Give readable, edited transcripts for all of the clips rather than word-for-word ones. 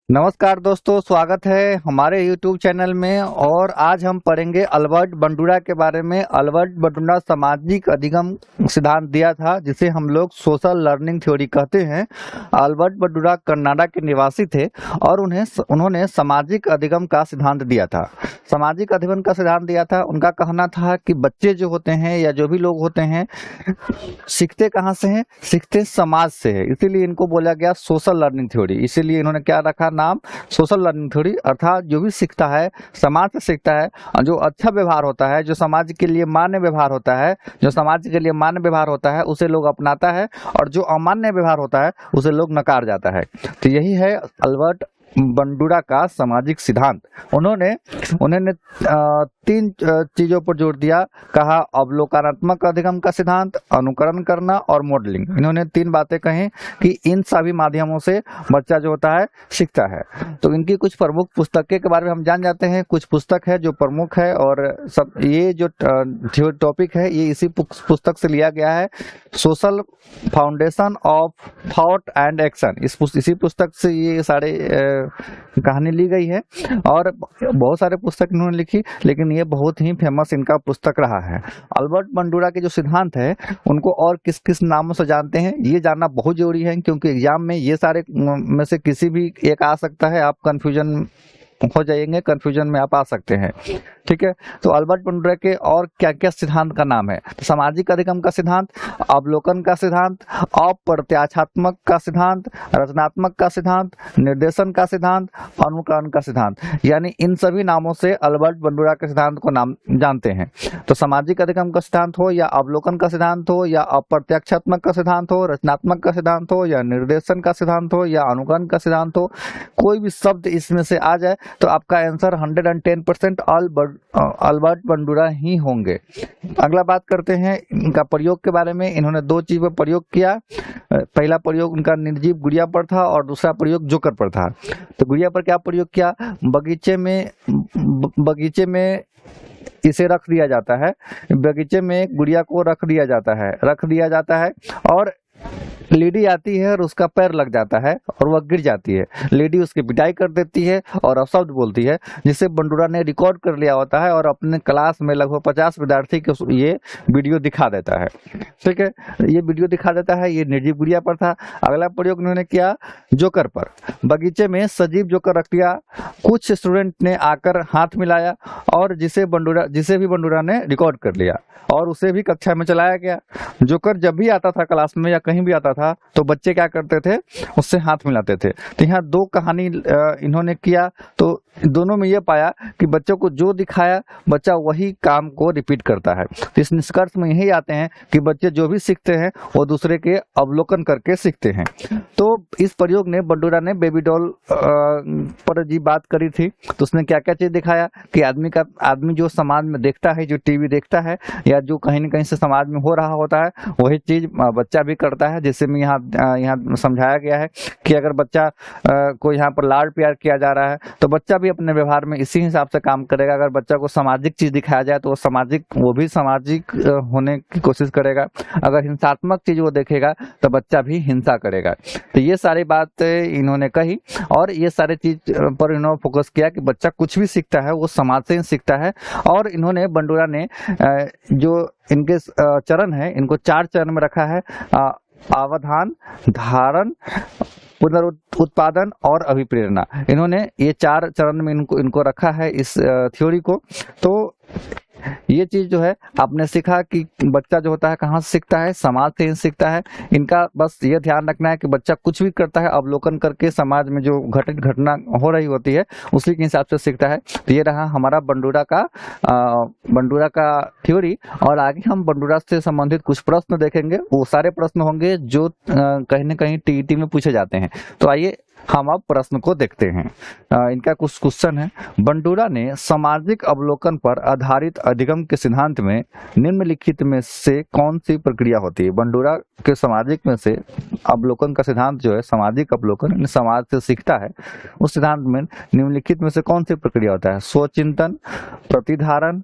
नमस्कार दोस्तों, स्वागत है हमारे YouTube चैनल में। और आज हम पढ़ेंगे अल्बर्ट बंडूरा के बारे में। अल्बर्ट बंडूरा सामाजिक अधिगम सिद्धांत दिया था, जिसे हम लोग सोशल लर्निंग थ्योरी कहते हैं। अल्बर्ट बंडूरा कनाडा के निवासी थे और उन्होंने सामाजिक अधिगम का सिद्धांत दिया था। सामाजिक अधिगम का सिद्धांत दिया था। उनका कहना था कि बच्चे जो होते हैं या जो भी लोग होते हैं, सीखते कहाँ से हैं? सीखते समाज से है। इसीलिए इनको बोला गया सोशल लर्निंग थ्योरी। इसीलिए इन्होंने क्या रखा नाम? Social learning theory. अर्थात जो भी सीखता है समाज से सीखता है, और जो अच्छा व्यवहार होता है, जो समाज के लिए मान्य व्यवहार होता है, जो समाज के लिए मान्य व्यवहार होता है, उसे लोग अपनाता है, और जो अमान्य व्यवहार होता है उसे लोग नकार जाता है। तो यही है अल्बर्ट बंडूरा का सामाजिक सिद्धांत। उन्होंने तीन चीजों पर जोर दिया। कहा अवलोकनात्मक अधिगम का सिद्धांत, अनुकरण करना और मॉडलिंग। इन्होंने तीन बातें कही कि इन सभी माध्यमों से बच्चा जो होता है सीखता है। तो इनकी कुछ प्रमुख पुस्तकें के बारे में हम जान जाते हैं। कुछ पुस्तक है जो प्रमुख है, और सब ये जो टॉपिक है ये इसी पुस्तक से लिया गया है। Social foundation of thought and action, इसी पुस्तक से ये सारे कहानी ली गई है। और बहुत सारे पुस्तक इन्होंने लिखी, लेकिन ये बहुत ही फेमस इनका पुस्तक रहा है। अल्बर्ट बंडूरा के जो सिद्धांत है उनको और किस किस नामों से जानते हैं, ये जानना बहुत जरूरी है, क्योंकि एग्जाम में ये सारे में से किसी भी एक आ सकता है। आप कंफ्यूजन हो जाएंगे, कंफ्यूजन में आप आ सकते हैं। ठीक है, तो अल्बर्ट बंडूरा के और क्या क्या सिद्धांत का नाम है? सामाजिक अधिगम का सिद्धांत, अवलोकन का सिद्धांत, अप्रत्याशात्मक का सिद्धांत, रचनात्मक का सिद्धांत, निर्देशन का सिद्धांत, अनुकरण का सिद्धांत। यानी इन सभी नामों से अल्बर्ट बंडूरा के सिद्धांत को नाम जानते हैं। तो सामाजिक अधिगम का सिद्धांत हो, या अवलोकन का सिद्धांत हो, या अप्रत्याशात्मक का सिद्धांत हो, रचनात्मक का सिद्धांत हो, या निर्देशन का सिद्धांत हो, या अनुकरण का सिद्धांत हो, कोई भी शब्द इसमें से आ जाए तो आपका आंसर 110% अल्बर्ट बंडूरा ही होंगे। अगला बात करते हैं इनका प्रयोग के बारे में। इन्होंने दो चीज पर प्रयोग किया। पहला प्रयोग उनका निर्जीव गुड़िया पर था, और दूसरा प्रयोग जोकर पर था। तो गुड़िया पर क्या प्रयोग किया? बगीचे में इसे रख दिया जाता है। बगीचे में गुड़िया को रख दिया जाता है, और लेडी आती है और उसका पैर लग जाता है और वह गिर जाती है। लेडी उसकी पिटाई कर देती है और अपशब्द बोलती है, जिसे बंडूरा ने रिकॉर्ड कर लिया होता है और अपने क्लास में लगभग 50 विद्यार्थी को ये वीडियो दिखा देता है। ठीक है, ये वीडियो दिखा देता है। ये निर्जीव गुड़िया पर था। अगला प्रयोग उन्होंने किया जोकर पर। बगीचे में सजीव जोकर रख दिया। कुछ स्टूडेंट ने आकर हाथ मिलाया, और जिसे भी बंडूरा ने रिकॉर्ड कर लिया, और उसे भी कक्षा में चलाया गया। जोकर जब भी आता था क्लास में या कहीं भी आता था, तो बच्चे क्या करते थे? उससे हाथ मिलाते थे। तो यहाँ दो कहानी इन्होंने किया, तो दोनों में ये पाया कि बच्चों को जो दिखाया बच्चा वही काम को रिपीट करता है। तो इस निष्कर्ष में यही आते हैं कि बच्चे जो भी सीखते हैं वो दूसरे के अवलोकन करके सीखते हैं। तो इस प्रयोग ने बंडूरा ने बेबी डॉल पर जी बात करी थी। तो उसने क्या क्या चीज दिखाया कि आदमी जो समाज में देखता है, जो टीवी देखता है, या जो कहीं न कहीं से समाज में हो रहा होता है, वही चीज बच्चा भी करता है। जिससे में यहाँ समझाया गया है कि अगर बच्चा को यहाँ पर लाड प्यार किया जा रहा है, तो बच्चा भी अपने व्यवहार में इसी हिसाब से काम करेगा। अगर बच्चा को सामाजिक चीज दिखाया जाए तो वो भी सामाजिक होने की कोशिश करेगा। अगर हिंसात्मक चीज वो देखेगा तो बच्चा भी हिंसा करेगा। तो ये सारी बात इन्होंने कही, और ये सारे चीज पर इन्होंने फोकस किया कि बच्चा कुछ भी सीखता है वो समाज से ही सीखता है। और इन्होंने बंडूरा ने जो इनके चरण है, इनको 4 चरण में रखा है। अवधान, धारण, पुनरुत्पादन और अभिप्रेरणा। इन्होंने ये 4 चरण में इनको रखा है इस थ्योरी को। तो ये चीज जो है आपने सीखा कि बच्चा जो होता है कहाँ से सीखता है? समाज से ही सीखता है। इनका बस ये ध्यान रखना है कि बच्चा कुछ भी करता है अवलोकन करके, समाज में जो घटित घटना हो रही होती है उसी के हिसाब से सीखता है। तो ये रहा हमारा बंडूरा का थ्योरी। और आगे हम बंडूरा से संबंधित कुछ प्रश्न देखेंगे। वो सारे प्रश्न होंगे जो कहीं न कहीं टीईटी में पूछे जाते हैं। तो आइए हम अब प्रश्न को देखते हैं। इनका कुछ क्वेश्चन है। बंडूरा ने सामाजिक अवलोकन पर आधारित अधिगम के सिद्धांत में निम्नलिखित में से कौन सी प्रक्रिया होती है? बंडूरा के सामाजिक में से अवलोकन का सिद्धांत जो है, सामाजिक अवलोकन, समाज से सीखता है, उस सिद्धांत में निम्नलिखित में से कौन सी प्रक्रिया होता है? स्वचिंतन, प्रतिधारण,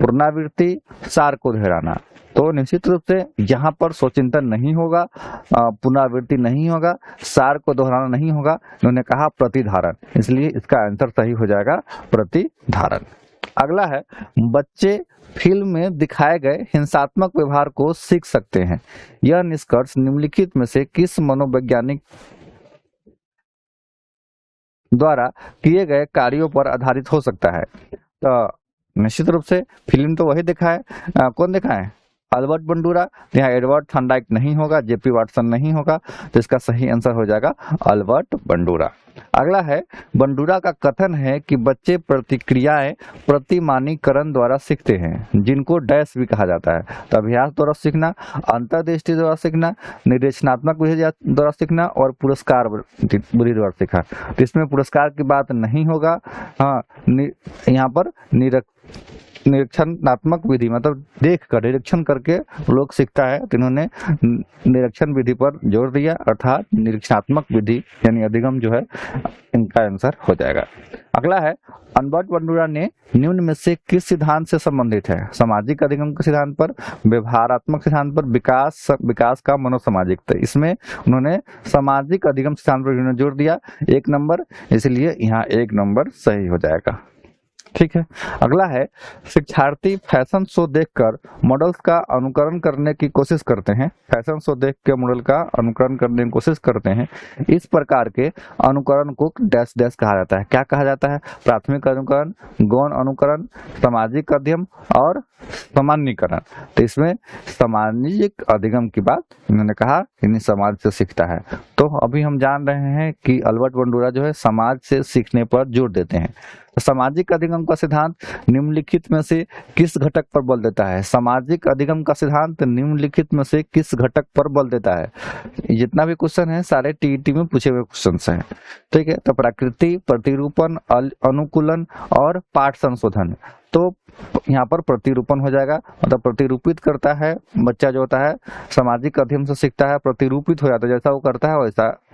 पुनरावृत्ति, सार को दोहराना। तो निश्चित रूप से यहाँ पर स्वचिंतन नहीं होगा, पुनरावृत्ति नहीं होगा, सार को दोहराना नहीं होगा, उन्होंने कहा प्रतिधारण, इसलिए इसका आंसर सही हो जाएगा प्रतिधारण। अगला है, बच्चे फिल्म में दिखाए गए हिंसात्मक व्यवहार को सीख सकते हैं। यह निष्कर्ष निम्नलिखित में से किस मनोवैज्ञानिक द्वारा किए गए कार्यों पर आधारित हो सकता है? तो निश्चित रूप से फिल्म तो वही दिखाए, कौन दिखाए? Albert Bandura. यहाँ एडवर्ड थॉर्नडाइक नहीं होगा, जेपी वाटसन नहीं होगा, तो इसका सही आंसर हो जाएगा अल्बर्ट बंडूरा। अगला है, बंडूरा का कथन है कि बच्चे प्रतिक्रियाएं प्रतिमानीकरण द्वारा सीखते हैं, जिनको डैश भी कहा जाता है। तो अभ्यास द्वारा सीखना, अंतर्दृष्टि द्वारा सीखना, निर्देशनात्मक विधि द्वारा सीखना और पुरस्कार विधि द्वारा सीखना। तो इसमें पुरस्कार की बात नहीं होगा। हाँ, यहाँ पर निरीक्षणात्मक विधि मतलब देख कर, निरीक्षण करके लोग सीखता है, तो इन्होंने निरीक्षण विधि पर जोर दिया, अर्थात निरीक्षणात्मक विधि यानी अधिगम जो है इनका आंसर हो जाएगा। अगला है, अल्बर्ट बंडूरा ने निम्न में से किस सिद्धांत से संबंधित है? सामाजिक अधिगम के सिद्धांत पर, व्यवहारात्मक सिद्धांत पर, विकास का मनोसामाजिक। तो इसमें उन्होंने सामाजिक अधिगम सिद्धांत पर उन्होंने जोर दिया, 1 नंबर, इसलिए यहाँ 1 नंबर सही हो जाएगा। ठीक है। अगला है, शिक्षार्थी फैशन शो देखकर मॉडल्स का अनुकरण करने की कोशिश करते हैं। फैशन शो देख के मॉडल का अनुकरण करने की कोशिश करते हैं। इस प्रकार के अनुकरण को डैश डैश कहा जाता है। क्या कहा जाता है? प्राथमिक अनुकरण, गौण अनुकरण, सामाजिक अध्ययन और सामान्यीकरण। तो इसमें सामाजिक अधिगम की बात इन्होंने कहा इन्हीं समाज से सीखता है। तो अभी हम जान रहे हैं कि अल्बर्ट बंडूरा जो है समाज से सीखने पर जोर देते हैं। सामाजिक अधिगम का सिद्धांत निम्नलिखित में से किस घटक पर बल देता है? सामाजिक अधिगम का सिद्धांत निम्नलिखित में से किस घटक पर बल देता है? जितना भी क्वेश्चन है सारे टीईटी में पूछे हुए क्वेश्चन हैं। ठीक है, तो प्रकृति, प्रतिरूपण, अनुकूलन और पाठ संशोधन। तो यहाँ पर प्रतिरूपण हो जाएगा, मतलब प्रतिरूपित करता है बच्चा जो होता है, सामाजिक अध्ययन से सीखता है, प्रतिरूपित हो जाता है, जैसा वो करता है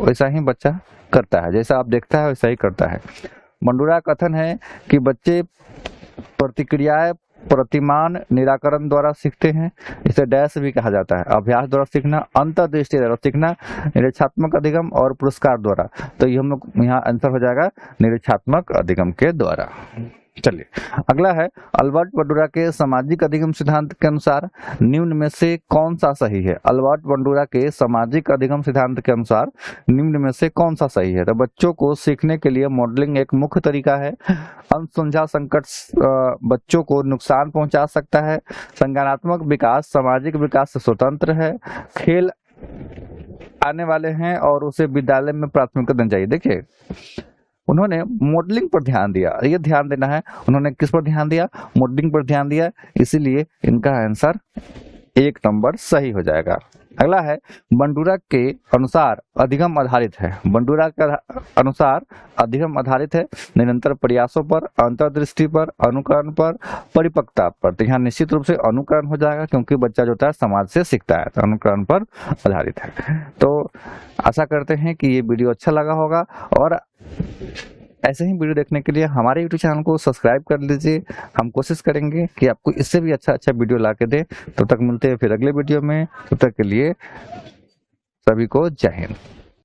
वैसा ही बच्चा करता है, जैसा आप देखता है वैसा ही करता है। बंडूरा का कथन है कि बच्चे प्रतिक्रियाएं प्रतिमान निराकरण द्वारा सीखते हैं, इसे डैश भी कहा जाता है। अभ्यास द्वारा सीखना, अंतर्दृष्टि द्वारा सीखना, निरीक्षात्मक अधिगम और पुरस्कार द्वारा। तो ये हम लोग यहाँ आंसर हो जाएगा निरीक्षात्मक अधिगम के द्वारा। चलिए, अगला है, अल्बर्ट बंडूरा के सामाजिक अधिगम सिद्धांत के अनुसार निम्न में से कौन सा सही है? अल्बर्ट बंडूरा के सामाजिक अधिगम सिद्धांत के अनुसार निम्न में से कौन सा सही है? तो बच्चों को सीखने के लिए मॉडलिंग एक मुख्य तरीका है। अनसुलझा संकट बच्चों को नुकसान पहुंचा सकता है। संज्ञानात्मक विकास सामाजिक विकास से स्वतंत्र है। खेल आने वाले हैं और उसे विद्यालय में प्राथमिकता देनी चाहिए। देखिए, उन्होंने मॉडलिंग पर ध्यान दिया, ये ध्यान देना है, उन्होंने किस पर ध्यान दिया? मॉडलिंग पर ध्यान दिया, इसीलिए इनका आंसर 1 नंबर सही हो जाएगा। अगला है, बंडूरा के अनुसार अधिगम आधारित है। बंडूरा के अनुसार अधिगम आधारित है निरंतर प्रयासों पर, अंतर्दृष्टि पर, अनुकरण पर, परिपक्वता पर। तो यहाँ निश्चित रूप से अनुकरण हो जाएगा, क्योंकि बच्चा जो होता है समाज से सीखता है, तो अनुकरण पर आधारित है। तो आशा करते हैं कि ये वीडियो अच्छा लगा होगा, और ऐसे ही वीडियो देखने के लिए हमारे YouTube चैनल को सब्सक्राइब कर लीजिए। हम कोशिश करेंगे कि आपको इससे भी अच्छा वीडियो ला के दे। तब तक मिलते हैं फिर अगले वीडियो में, तब तक के लिए सभी को जय हिंद।